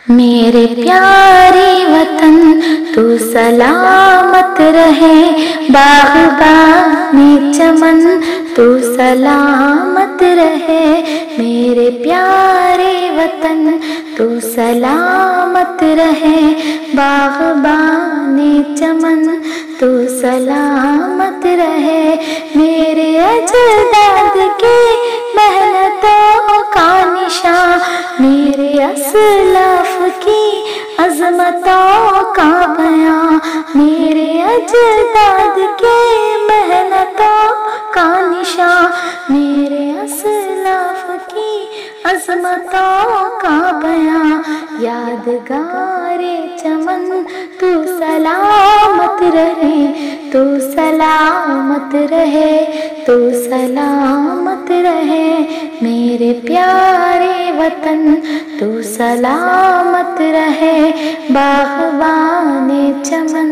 میرے پیارے وطن تو سلامت رہے، باغبان چمن تو سلامت رہے، میرے پیارے وطن تو سلامت رہے، باغبان چمن تو سلامت رہے، میرے اجداد کے محنتوں کا نشان، میرے اسلاف کی عظمتوں کا بیان، میرے اجداد کے محنتوں کا نشان، میرے اسلاف کی عظمتوں کا بیان، یادگار چمن تو سلامت رہے، تو سلامت رہے، تو سلامت رہے، میرے پیارے وطن تو سلامت رہے، باغبان چمن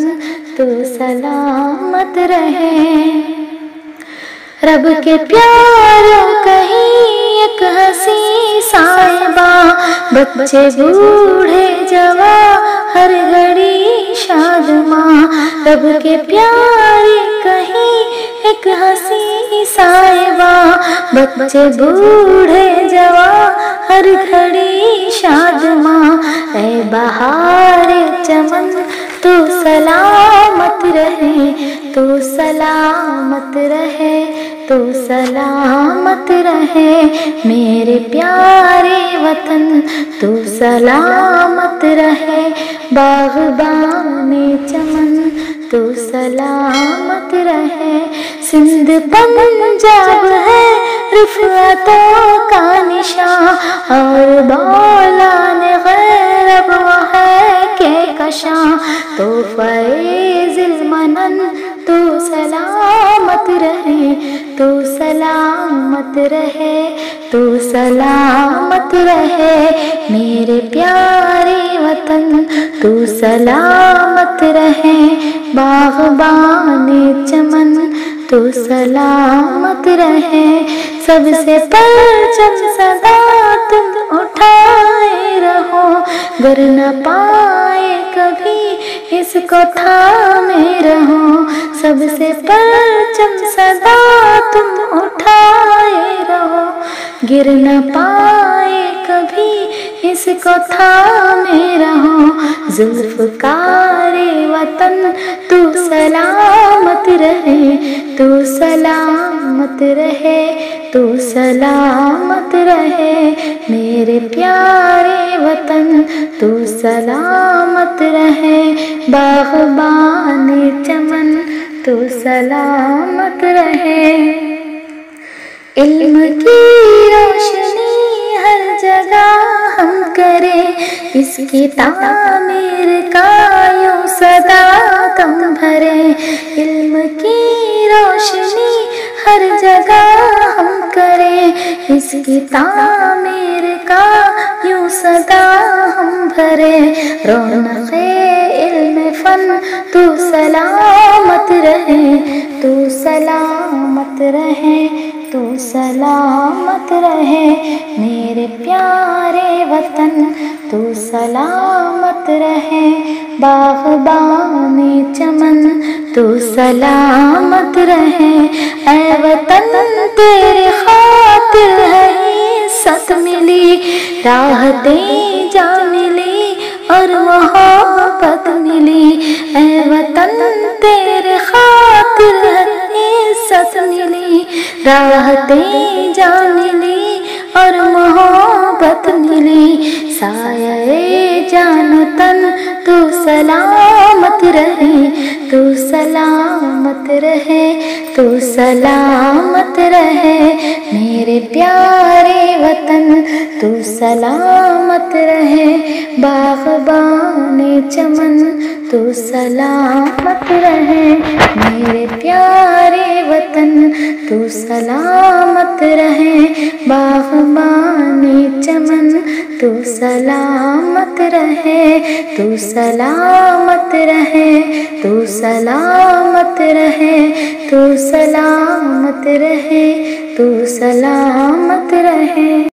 تو سلامت رہے۔ رب کے پیاروں کہیں ایک ہنسی صاحباں، بچے بوڑھے جوان ہر گھڑی شادماں، رب کے پیارے کہیں ایک ہنسی صاحباں، بچے بوڑھے جوان ہر گھڑی شادماں، اے بہار چمن تو سلامت رہے، تو سلامت رہے، تو سلامت رہے، میرے پیارے وطن تو سلامت رہے، باغبان چمن تو سلامت رہے، سندھ پنجاب ہے رفعتوں کا نشان، اور بولان غیرب وہ ہے کہ کشاں، تو فیض المنن تو سلامت رہے، تو سلامت رہے، تو سلامت رہے، میرے پیارے وطن تو سلامت رہے، باغبان چمن تو سلامت رہے، سب سے پرچم سدا تم اٹھائے رہو، گر نہ پائے کبھی اس کو تھامے رہو، سب سے پرچم سدا تم اٹھائے رہو، گر نہ پائے کبھی اس کو تھامے رہو، ذوالفقار وطن تو سلامت رہے، تو سلامت رہے، تو سلامت رہے، میرے پیارے وطن تو سلامت رہے، باغبان چمن تو سلامت رہے، علم کی روشنی ہر جگہ ہم کریں، اس کی تعمیر کا یوں صدا تم بھریں، علم کی روشنی ہر جگہ ہم کریں، اس کی تعمیر کا یوں صدا ہم بھریں، رونق علم فن تو سلامت رہے، تو سلامت رہے، تو سلامت رہے، میرے پیارے وطن تو سلامت رہے، باغبان چمن تو سلامت رہے، اے وطن تیرے خاطر ہے عزت ملی، راحتیں جا ملی اور محبت ملی، اے وطن تیرے خاطر ہے عزت ملی، راحتیں جا ملی اور محبت ملی، سایہ جان و تن تو سلامت رہے، تو سلامت رہے، تو سلامت رہے، میرے پیارے وطن تو سلامت رہے، باغبان چمن تو سلامت رہے، میرے پیارے وطن تو سلامت رہے، باغبان چمن تو سلامت رہے، تو سلامت رہے، تو سلامت رہے، تو سلامت رہے، تو سلامت رہے۔